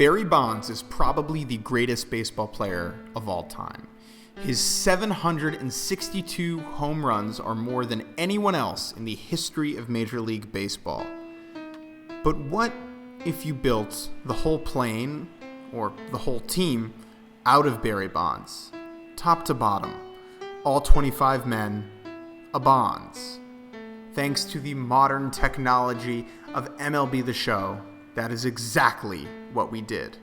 Barry Bonds is probably the greatest baseball player of all time. His 762 home runs are more than anyone else in the history of Major League Baseball. But what if you built the whole plane, or the whole team, out of Barry Bonds? Top to bottom, all 25 men, a Bonds. Thanks to the modern technology of MLB The Show, that is exactly what we did.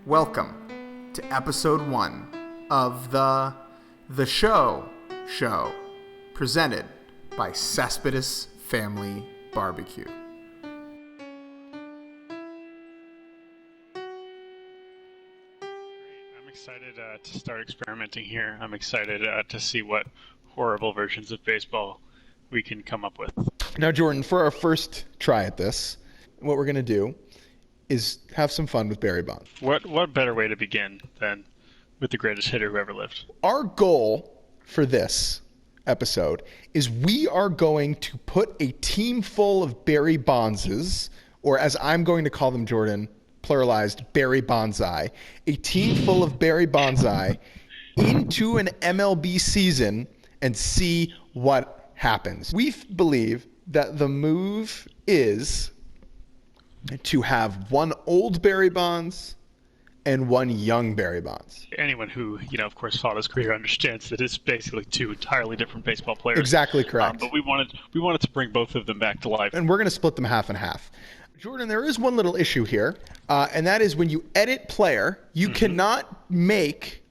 Welcome to episode 1 of The Show, presented by Cespedes Family Barbecue. I'm excited to start experimenting here. I'm excited to see what horrible versions of baseball we can come up with. Now, Jordan, for our first try at this, what we're going to do is have some fun with Barry Bonds. What better way to begin than with the greatest hitter who ever lived? Our goal for this episode is we are going to put a team full of Barry Bondses, or as I'm going to call them, Jordan, pluralized, Barry Bonsai, a team full of Barry Bonsai into an MLB season and see what happens. We believe that the move is to have one old Barry Bonds and one young Barry Bonds. Anyone who, of course, followed his career understands that it's basically two entirely different baseball players. Exactly correct. But we wanted to bring both of them back to life. And we're going to split them half and half. Jordan, there is one little issue here, and that is when you edit player, you cannot make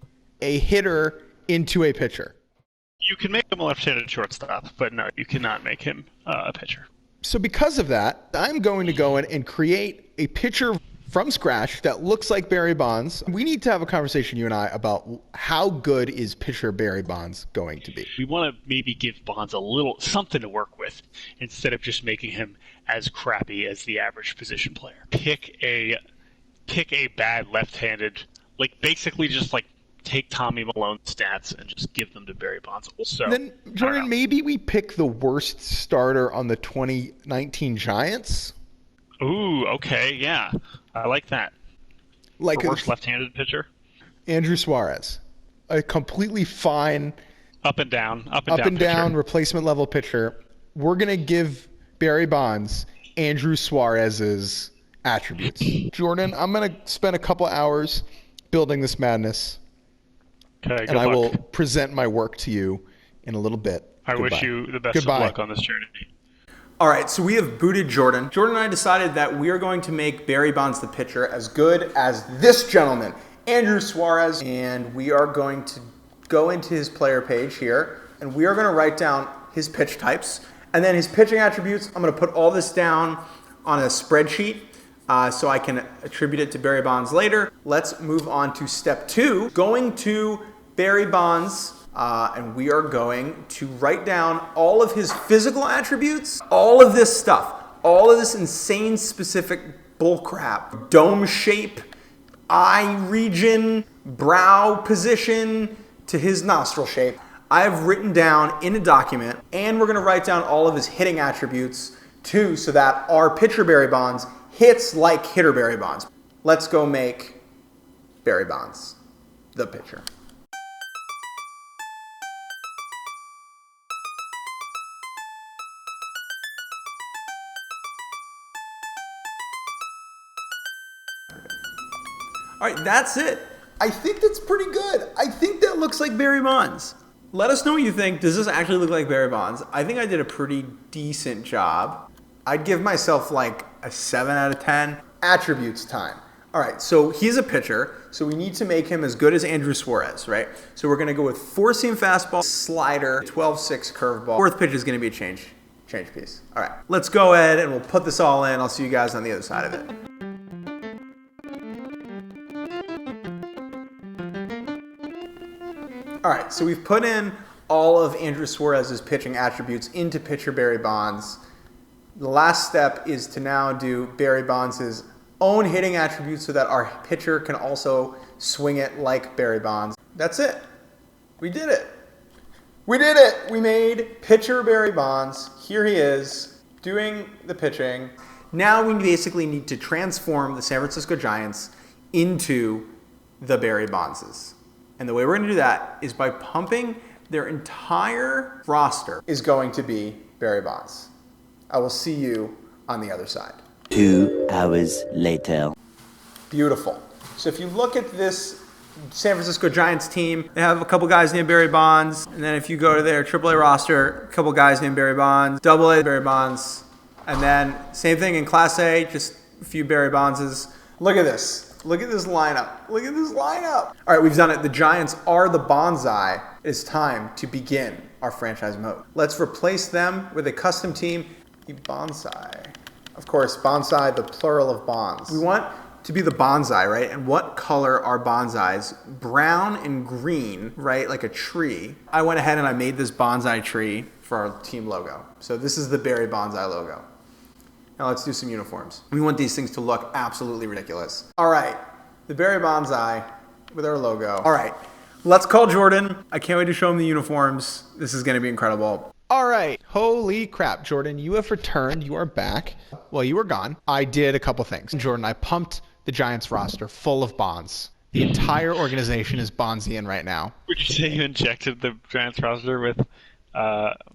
a hitter into a pitcher. You can make him a left-handed shortstop, but no, you cannot make him a pitcher. So because of that, I'm going to go in and create a pitcher from scratch that looks like Barry Bonds. We need to have a conversation, you and I, about how good is pitcher Barry Bonds going to be. We want to maybe give Bonds a little something to work with instead of just making him as crappy as the average position player. Pick a bad left-handed, basically just take Tommy Malone's stats and just give them to Barry Bonds. So then, Jordan, maybe we pick the worst starter on the 2019 Giants. Ooh, okay, yeah. I like that. The worst left-handed pitcher? Andrew Suarez. A completely fine up and down replacement level pitcher. We're going to give Barry Bonds Andrew Suarez's attributes. Jordan, I'm going to spend a couple hours building this madness. Okay, and I will present my work to you in a little bit. I wish you the best of luck on this journey. All right, so we have booted Jordan. Jordan and I decided that we are going to make Barry Bonds the pitcher as good as this gentleman, Andrew Suarez. And we are going to go into his player page here, and we are going to write down his pitch types. And then his pitching attributes, I'm going to put all this down on a spreadsheet so I can attribute it to Barry Bonds later. Let's move on to step 2, going to Barry Bonds. And we are going to write down all of his physical attributes, all of this stuff, all of this insane specific bullcrap, dome shape, eye region, brow position to his nostril shape. I have written down in a document, and we're going to write down all of his hitting attributes too, so that our pitcher Barry Bonds hits like hitter Barry Bonds. Let's go make Barry Bonds the pitcher. All right, that's it. I think that's pretty good. I think that looks like Barry Bonds. Let us know what you think. Does this actually look like Barry Bonds? I think I did a pretty decent job. I'd give myself a 7 out of 10. Attributes time. All right, so he's a pitcher, so we need to make him as good as Andrew Suarez, right? So we're going to go with 4-seam fastball, slider, 12-6 curveball. Fourth pitch is going to be a change piece. All right, let's go ahead and we'll put this all in. I'll see you guys on the other side of it. All right, so we've put in all of Andrew Suarez's pitching attributes into pitcher Barry Bonds. The last step is to now do Barry Bonds' own hitting attributes so that our pitcher can also swing it like Barry Bonds. That's it. We did it. We did it. We made pitcher Barry Bonds. Here he is doing the pitching. Now we basically need to transform the San Francisco Giants into the Barry Bonds. And the way we're going to do that is by pumping their entire roster is going to be Barry Bonds. I will see you on the other side. 2 hours later. Beautiful. So if you look at this San Francisco Giants team, they have a couple guys named Barry Bonds. And then if you go to their AAA roster, a couple guys named Barry Bonds, AA Barry Bonds. And then same thing in Class A, just a few Barry Bondses. Look at this. Look at this lineup. Look at this lineup. All right, we've done it. The Giants are the bonsai. It is time to begin our franchise mode. Let's replace them with a custom team, the bonsai. Of course, bonsai, the plural of bonds. We want to be the bonsai, right? And what color are bonsais? Brown and green, right? Like a tree. I went ahead and I made this bonsai tree for our team logo. So this is the Barry Bonsai logo. Now let's do some uniforms. We want these things to look absolutely ridiculous. All right, the Barry Bonsai with our logo. All right, let's call Jordan. I can't wait to show him the uniforms. This is gonna be incredible. All right. Holy crap, Jordan, you have returned. You are back. Well, you were gone. I did a couple things. Jordan, I pumped the Giants roster full of bonds. The entire organization is Bondsian right now. Would you say you injected the Giants roster with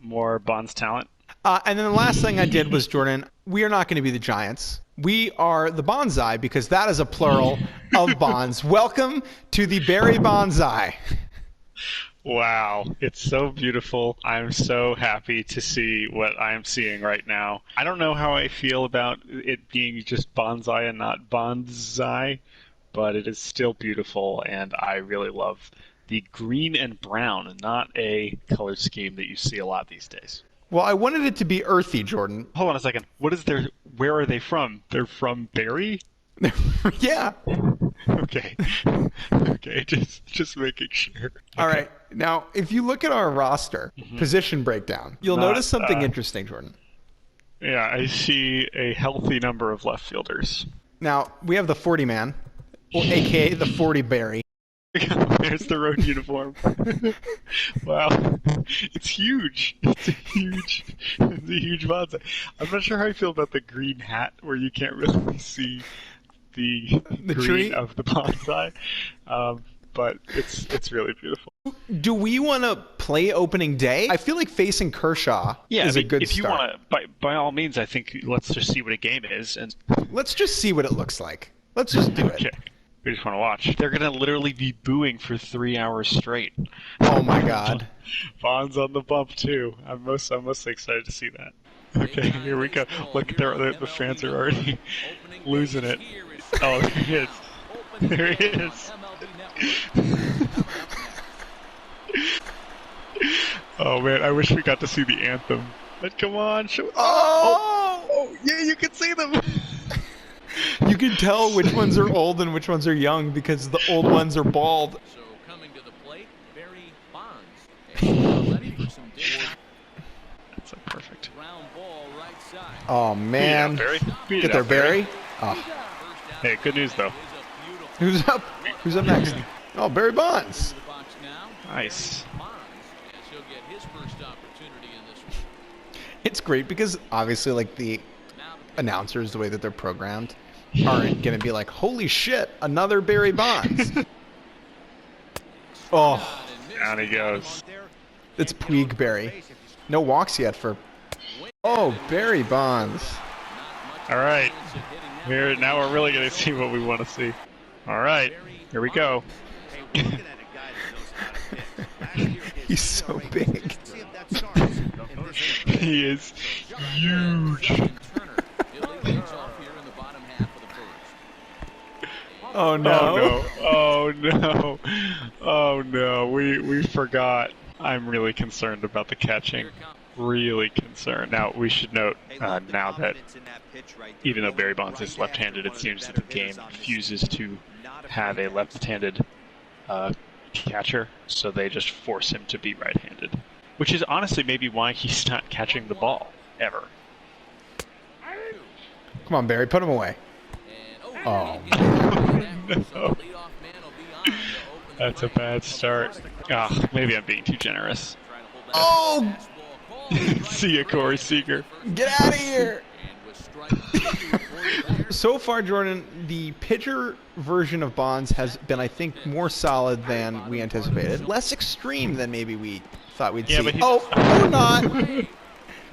more Bonds talent? And then the last thing I did was, Jordan, we are not going to be the Giants. We are the Bonsai because that is a plural of bonds. Welcome to the Barry Bonsai. Wow, it's so beautiful. I'm so happy to see what I'm seeing right now. I don't know how I feel about it being just bonsai and not bonsai, but it is still beautiful, and I really love the green and brown, not a color scheme that you see a lot these days. Well, I wanted it to be earthy, Jordan. Hold on a second. Where are they from? They're from Barry? Yeah. Okay. Okay, just making sure. All right. Now, if you look at our roster position breakdown, you'll notice something interesting, Jordan. Yeah, I see a healthy number of left fielders. Now, we have the 40 man, a.k.a. the 40 Barry. There's the road uniform. Wow. It's huge. It's a huge bonsai. I'm not sure how I feel about the green hat where you can't really see the green tree of the bonsai. But it's really beautiful. Do we want to play opening day? I feel like facing Kershaw is a good if you start. want to, by all means, I think let's just see what a game is. And let's just see what it looks like. Let's just do it. Okay. We just want to watch. They're going to literally be booing for 3 hours straight. Oh my God. Bonds on the bump too. I'm mostly excited to see that. Okay, here we go. Look, the fans are already losing it. Oh, there he is. There he is. Oh man, I wish we got to see the anthem. But come on, show. Oh, yeah, you can see them. You can tell which ones are old and which ones are young because the old ones are bald. So coming to the plate, Barry Bonds. Ready for some That's so perfect. ground ball right side. Oh man. Beat it out, Barry. Beat Get it there, out, Barry. Oh. Hey, good news though. Who's up? Who's up next? Oh, Barry Bonds. The box now. Nice. Bonds, as he'll get his first opportunity in this one. It's great because obviously, like the announcers, the way that they're programmed, aren't going to be like, "Holy shit, another Barry Bonds." Oh, Down he goes. it's Puig Barry. No walks yet for. Oh, Barry Bonds. All right. Now we're really going to see what we want to see. All right. Here we go. He's so big. He is huge. Oh no. Oh no. Oh no. We forgot. I'm really concerned about the catching. Really concerned. Now, we should note now that even though Barry Bonds is left-handed, it seems that the game refuses to have a left-handed catcher, so they just force him to be right-handed. Which is honestly maybe why he's not catching the ball, ever. Come on, Barry, put him away. Oh. No. That's a bad start. Maybe I'm being too generous. Oh, See ya, Corey Seager. get out of here. So far, Jordan, the pitcher version of Bonds has been, I think, more solid than we anticipated. Less extreme than maybe we thought we'd see. But Oh, not.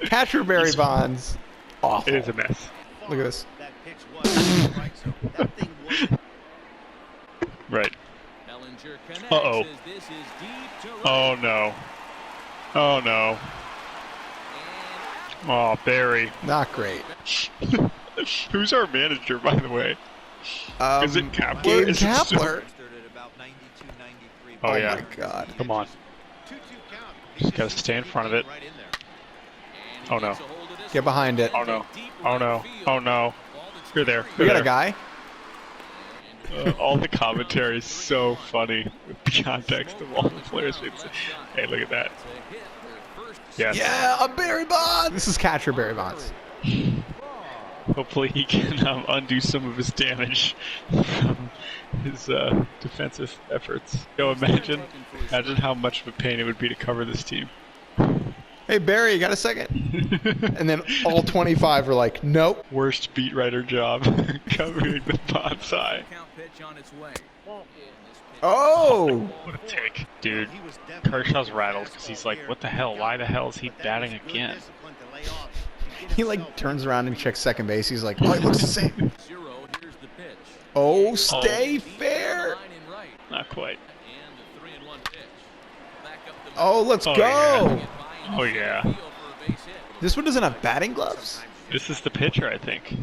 Catcher Barry Bonds. Awful. It is a mess. Look at this. Right. Uh-oh. Oh, no. Oh, no. Oh, Barry. Not great. Who's our manager, by the way? Is it Kapler? Gabe Is it Kapler. Oh, yeah. My God. Come on. Just gotta stay in front of it. Oh, no. Get behind it. Oh, no. Oh, no. Oh, no. You're there. We You're got a there. guy. All the commentary is so funny with the context of all the players. Hey, look at that. Yes. Yeah, a Barry Bonds. This is catcher Barry Bonds. Hopefully he can undo some of his damage from his defensive efforts. Imagine how much of a pain it would be to cover this team. Hey, Barry, you got a second? And then all 25 were like, nope. Worst beat writer job covering the bonsai. Oh! What a take. Dude, Kershaw's rattled because he's like, what the hell? Why the hell is he batting again? He like turns around and checks second base. He's like, oh, it looks the same. Oh, stay fair. Not quite. Oh, let's go. Yeah. Oh, yeah. This one doesn't have batting gloves? This is the pitcher, I think.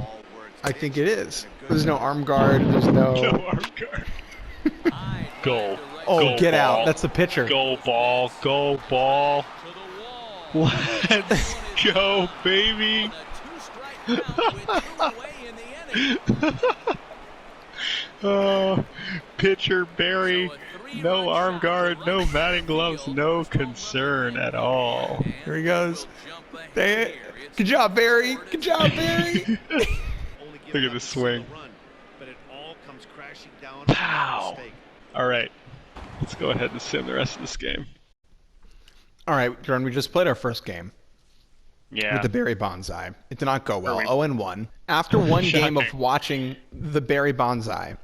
I think it is. There's no arm guard. There's no... No arm guard. Goal. Oh, Go get ball. out. That's the pitcher. Go ball. Go ball. Let's go, baby. Oh, pitcher Barry. No arm guard, no batting gloves, no concern at all. Here he goes. Good job, Barry. Good job, Barry. Look at the swing. Pow. All right. Let's go ahead and sim the rest of this game. All right, Jordan, we just played our first game. Yeah. With the Barry Bonsai. It did not go well. 0-1. After one game of watching the Barry Bonsai,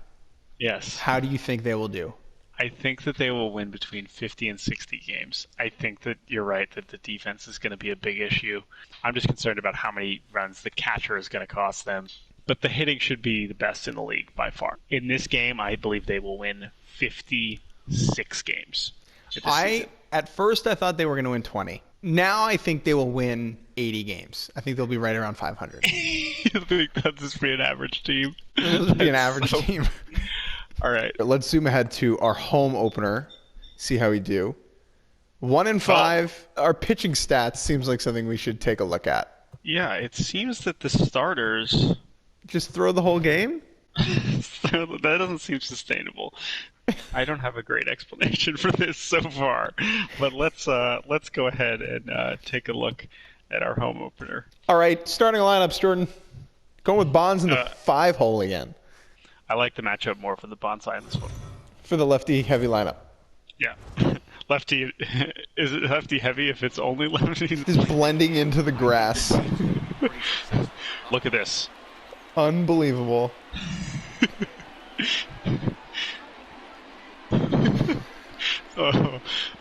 yes. How do you think they will do? I think that they will win between 50 and 60 games. I think that you're right that the defense is going to be a big issue. I'm just concerned about how many runs the catcher is going to cost them. But the hitting should be the best in the league by far. In this game, I believe they will win 56 games. At first, I thought they were going to win 20. Now I think they will win 80 games. I think they'll be right around 500. You think that'll just be an average team? It'll be an average team. All right. Let's zoom ahead to our home opener. See how we do. 1-5. Our pitching stats seems like something we should take a look at. Yeah, it seems that the starters just throw the whole game? that doesn't seem sustainable. I don't have a great explanation for this so far, but let's go ahead and take a look at our home opener. All right, starting lineups, Jordan. Going with Bonds in the 5-hole again. I like the matchup more for the bonsai in this one. For the lefty heavy lineup. Yeah. Lefty, is it lefty heavy if it's only lefties? Just blending into the grass. Look at this. Unbelievable.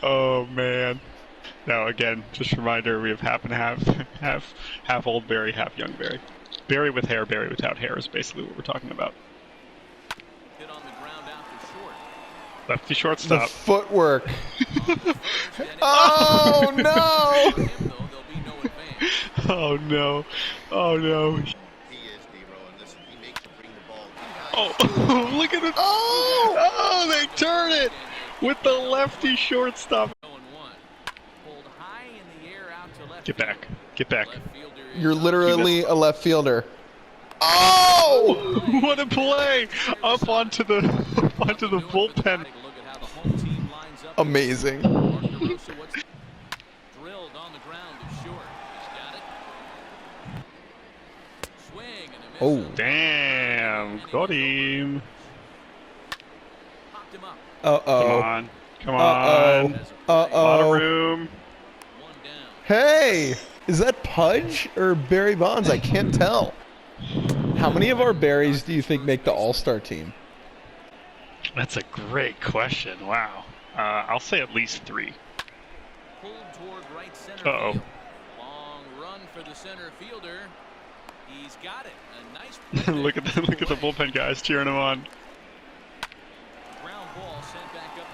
Oh man. Now again, just a reminder, we have half and half old Barry, half young Barry. Barry with hair, Barry without hair is basically what we're talking about. Lefty shortstop. The footwork. Oh no! Oh no! Oh no! Oh, look at it! Oh, they turn it with the lefty shortstop. Get back! Get back! You're literally a left fielder. Oh! What a play! Up onto the bullpen. Amazing. Oh. Damn! Got him! Uh-oh. Come on! Uh-oh. A lot of Uh-oh. room. Hey! Is that Pudge or Barry Bonds? I can't tell. How many of our berries do you think make the All-Star team? That's a great question. Wow. I'll say at least 3. Pulled toward right center Uh-oh. field. Long run for the center fielder. He's got it. A nice play look at the bullpen guys cheering him on. ground ball sent back up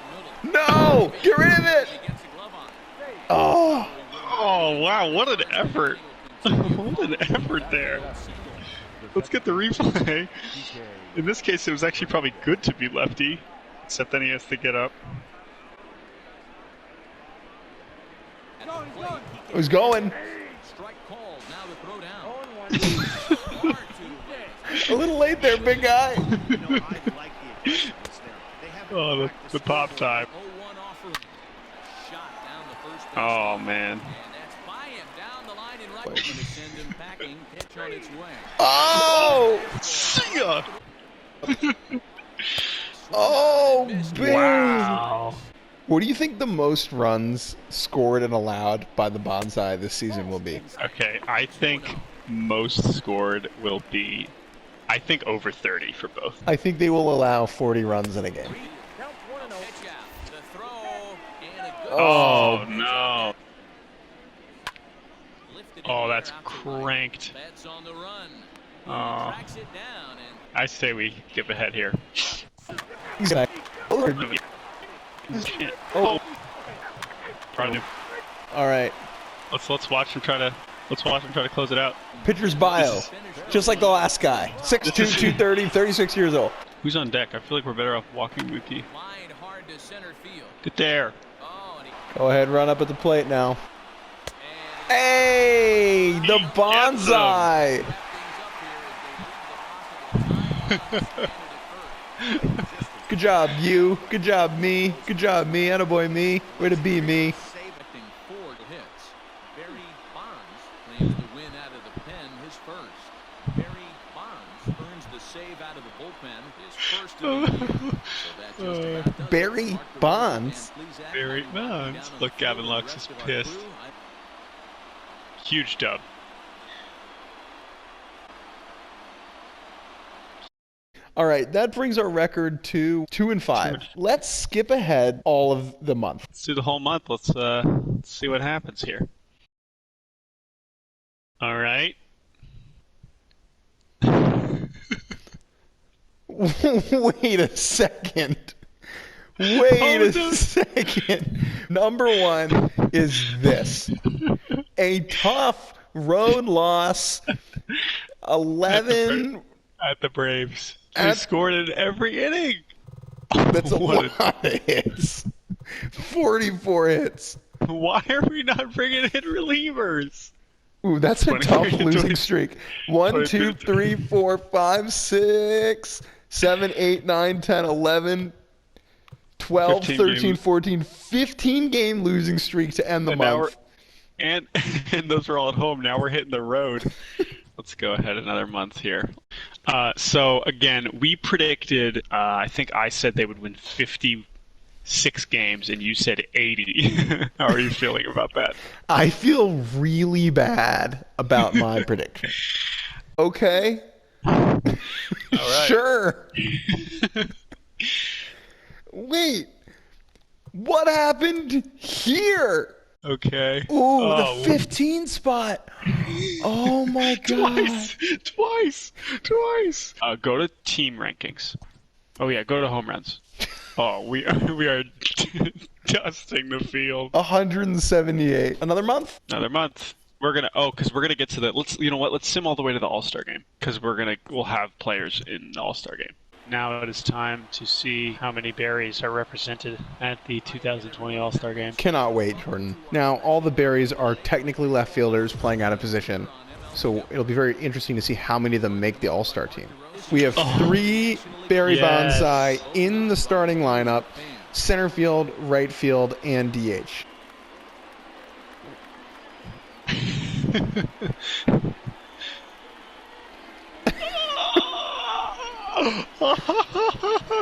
the middle. No! Get rid of it! He gets the glove on. Oh! Oh wow, what an effort! What an effort there. Let's get the replay. In this case, it was actually probably good to be lefty, except then he has to get up. It was going. Strike called. Now the throw down. A little late there, big guy. Oh, the pop time. 0-1 offering. Shot down the first base. Oh man. And that's by him down the line and right. Going to send him packing. Pitch on its way. Oh! See ya. Oh, Barry! Wow. What do you think the most runs scored and allowed by the Bonsai this season will be? Okay, I think most scored will be, I think over 30 for both. I think they will allow 40 runs in a game. Pitch out. The throw and a good Oh no. lifted Oh, in the that's air out to right. cranked. Betts on the run. He Oh. tracks it down and I say we skip ahead here. Oh, Trying to- all right. Let's watch him try to close it out. Pitcher's bio, just like the last guy. 6'2", 230, 36 years old. Who's on deck? I feel like we're better off walking Mookie. lined hard to center field. Get there. Oh, and he Go ahead, run up at the plate now. Hey, the Bonsai. wrap things up here as they leave the pocket of time. Good job, you. Good job, me. Good job, me. Attaboy, me. Way to be me. Expecting 4 hits. Barry Bonds claims the win out of the pen, his first. Barry Bonds earns the save out of the bullpen, his first of the year. So that just about does it. Barry Mark the Bonds? and please add Barry one more Bonds. down on Look, the Gavin field. Lux The is rest of our pissed. crew, Huge dub. All right, that brings our record to 2-5. Let's skip ahead all of the month. Let's do the whole month. Let's see what happens here. All right. Wait a second. Wait Oh, a no. second. Number 1 is this. A tough road loss. 11. At the Braves. We At- scored in every inning. That's a What lot of hits. 44 hits. Why are we not bringing in relievers? Ooh, that's a 20, tough 20, losing streak. 1, 2, 3, 4, 5, 6, 7, 8, 9, 10, 11, 12, 15 13, game. 14, 15 game losing streak to end the And now month. and those are all at home. Now we're hitting the road. Let's go ahead another month here. So again, we predicted. I think I said they would win 56 games, and you said 80. How are you feeling about that? I feel really bad about my prediction. Okay. All right. Sure. Wait. What happened here? Okay. Ooh, Oh, the 15 spot. Oh my god. Twice. Go to team rankings. Oh yeah, go to home runs. Oh, we are dusting the field. 178. Another month? Another month. We're gonna get to the. Let's sim all the way to the All-Star game because we'll have players in the All-Star game. Now it is time to see how many berries are represented at the 2020 All-Star game. Cannot wait, Jordan. Now, all the berries are technically left fielders playing out of position, so it'll be very interesting to see how many of them make the All-Star team. We have 3 Barry Yes. Bonsai in the starting lineup, center field, right field, and DH.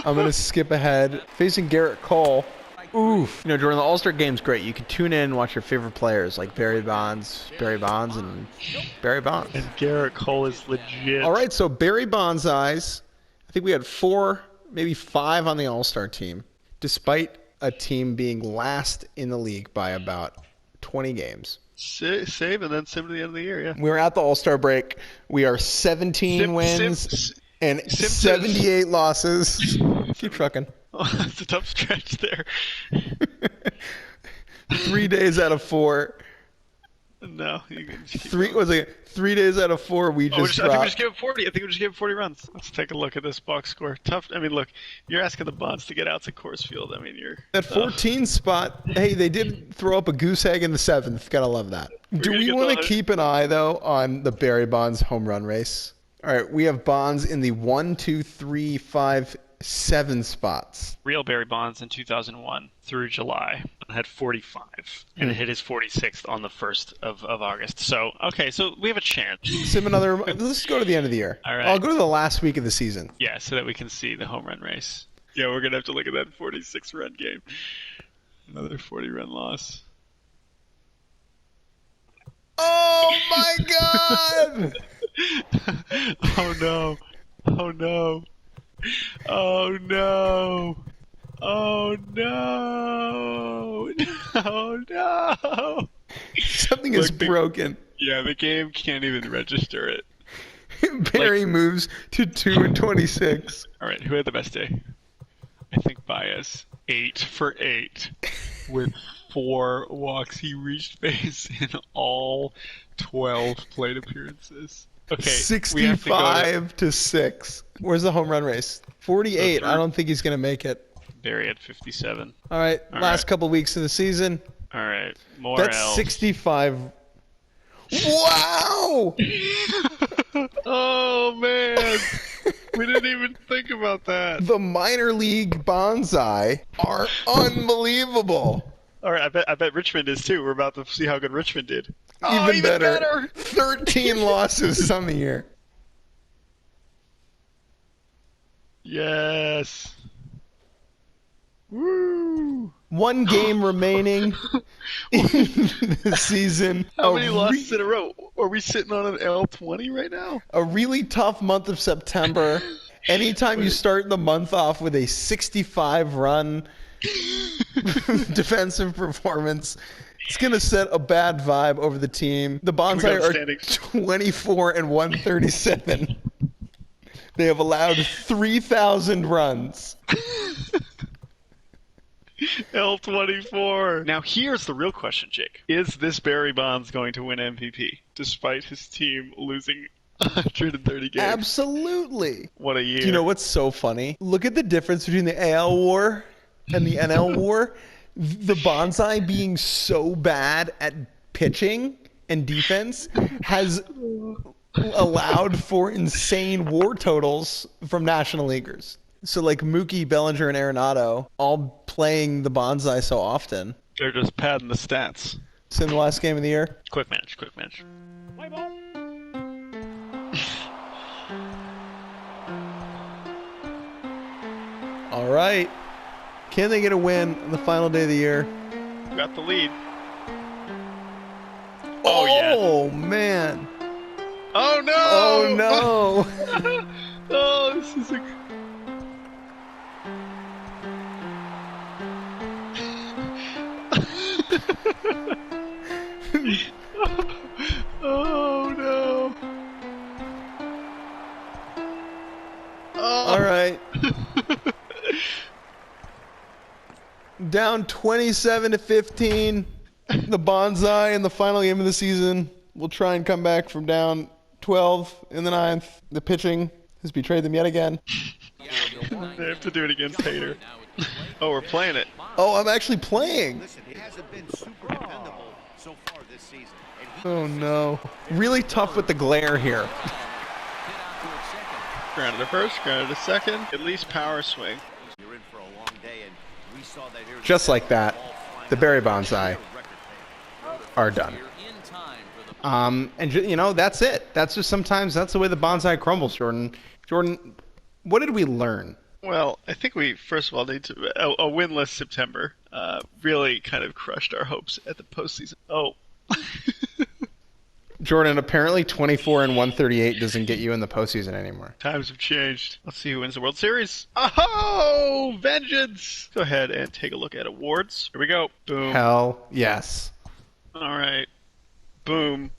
I'm going to skip ahead. Facing Garrett Cole. Oof. You know, Jordan, the All-Star Game's great. You can tune in and watch your favorite players like Barry Bonds, and Barry Bonds. And Garrett Cole is legit. All right, so Barry Bonsai's, I think we had 4, maybe 5 on the All-Star team, despite a team being last in the league by about 20 games. Save and then sim to the end of the year, yeah. We were at the All-Star break. We are 17 wins and 78 losses. Keep trucking. Oh, that's a tough stretch there. 3 days out of 4. No, you can just keep 3 days out of 4 we just I think we dropped. just gave it 40. I think we just gave it 40 runs. Let's take a look at this box score. Tough. I mean, look, you're asking the Bonds to get out to Coors Field. I mean, you're That 14 spot, hey, they did throw up a goose egg in the 7th. Gotta love that. Do gonna we get want to the- keep an eye, though, on the Barry Bonds home run race? All right, we have Bonds in the 1, 2, 3, 5, 7 spots. real Barry Bonds in 2001 through July had 45 and hit his 46th on the 1st of August. So, okay, so we have a chance. Sim another. Let's go to the end of the year. All right. I'll go to the last week of the season. Yeah, so that we can see the home run race. Yeah, we're going to have to look at that 46-run game. Another 40-run loss. Oh my God! Oh no. Oh no. Oh no. Oh no. Oh no. Something is Look, the- broken. Yeah, the game can't even register it. Barry moves to 2 and 26. All right, who had the best day? I think Baez. 8 for 8 with 4 walks. He reached base in all 12 plate appearances. Okay, we have to go 65 to 6. Where's the home run race? 48. I don't think he's going to make it. Barry at 57. All right, All last right. couple weeks of the season. All right, more That's L's. 65. Wow! Oh man, we didn't even think about that. The minor league bonsai are unbelievable. All right, I bet Richmond is too. We're about to see how good Richmond did. Even better. 13 losses on the year. Yes. Woo! 1 game remaining in the season. How many losses in a row? Are we sitting on an L20 right now? A really tough month of September. Anytime you start the month off with a 65-run defensive performance, it's going to set a bad vibe over the team. The Bonsai go are standings? 24 and 137. They have allowed 3,000 runs. L24. Now here's the real question, Jake. Is this Barry Bonds going to win MVP despite his team losing 130 games? Absolutely. What a year. You know what's so funny? Look at the difference between the AL war and the NL war. The Bonsai being so bad at pitching and defense has allowed for insane war totals from National Leaguers. So like Mookie, Bellinger, and Arenado all playing the Bonsai so often. They're just padding the stats. It's in the last game of the year. Quick match, quick match. All right. Can they get a win on the final day of the year? Got the lead. Oh, man. Oh no! Oh, no. Oh, this is a... Oh no! Oh. All right. Down 27 to 15. The Bonsai in the final game of the season will try and come back from down 12 in the 9th. The pitching has betrayed them yet again. They have to do it against Hader. Oh, we're playing it. Oh, I'm actually playing. Listen, he hasn't been super dependable so far this season. And he Oh, no. Really tough with the glare here. Grounded to first, grounded to second. At least power swing. you're in for a long day, and we saw that here. Just like that, the Barry Bonsai are done. You know, that's it. That's just sometimes that's the way the Bonsai crumbles, Jordan. Jordan, what did we learn Well, I think we first of all need to a winless September. Really kind of crushed our hopes at the postseason. Oh. Jordan, apparently 24 and 138 doesn't get you in the postseason anymore. Times have changed. Let's see who wins the World Series. Oh, vengeance! Go ahead and take a look at awards. Here we go. Boom. Hell yes. All right. Boom.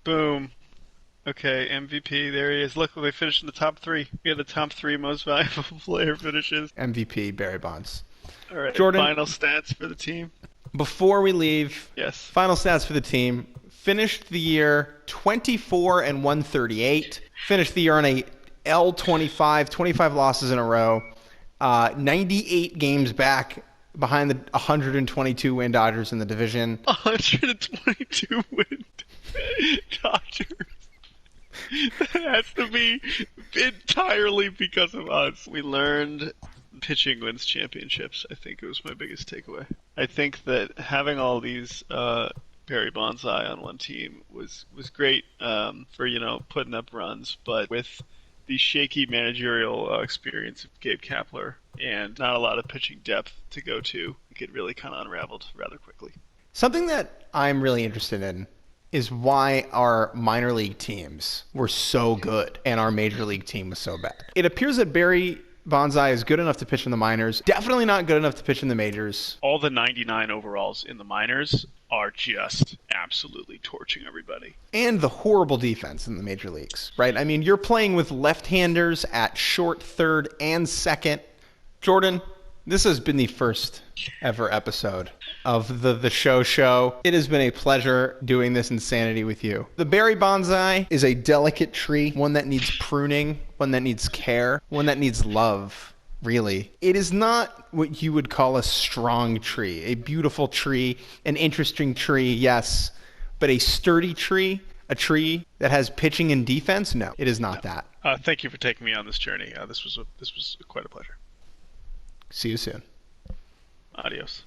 Boom. Okay, MVP. There he is. Look, they finished in the top 3. We had the top 3 most valuable player finishes. MVP, Barry Bonds. All right. Jordan. Final stats for the team. Before we leave, Yes. final stats for the team. Finished the year 24 and 138. Finished the year on a L25, 25 losses in a row. 98 games back behind the 122 win Dodgers in the division. 122 win Dodgers. That has to be entirely because of us. We learned pitching wins championships. I think it was my biggest takeaway. I think that having all these Barry Bonsai on one team was great for putting up runs, but with the shaky managerial experience of Gabe Kapler and not a lot of pitching depth to go to, it really kind of unraveled rather quickly. Something that I'm really interested in is why our minor league teams were so good and our major league team was so bad. It appears that Barry Bonsai is good enough to pitch in the minors, definitely not good enough to pitch in the majors. All the 99 overalls in the minors are just absolutely torching everybody. And the horrible defense in the major leagues, right? I mean, you're playing with left-handers at short, third, and second. Jordan, this has been the first ever episode of the show. It has been a pleasure doing this insanity with you. The Barry Bonsai is a delicate tree, one that needs pruning, one that needs care, one that needs love, really. It is not what you would call a strong tree, a beautiful tree, an interesting tree, yes, but a sturdy tree, a tree that has pitching and defense? No, it is not that. Thank you for taking me on this journey. This was quite a pleasure. See you soon. Adios.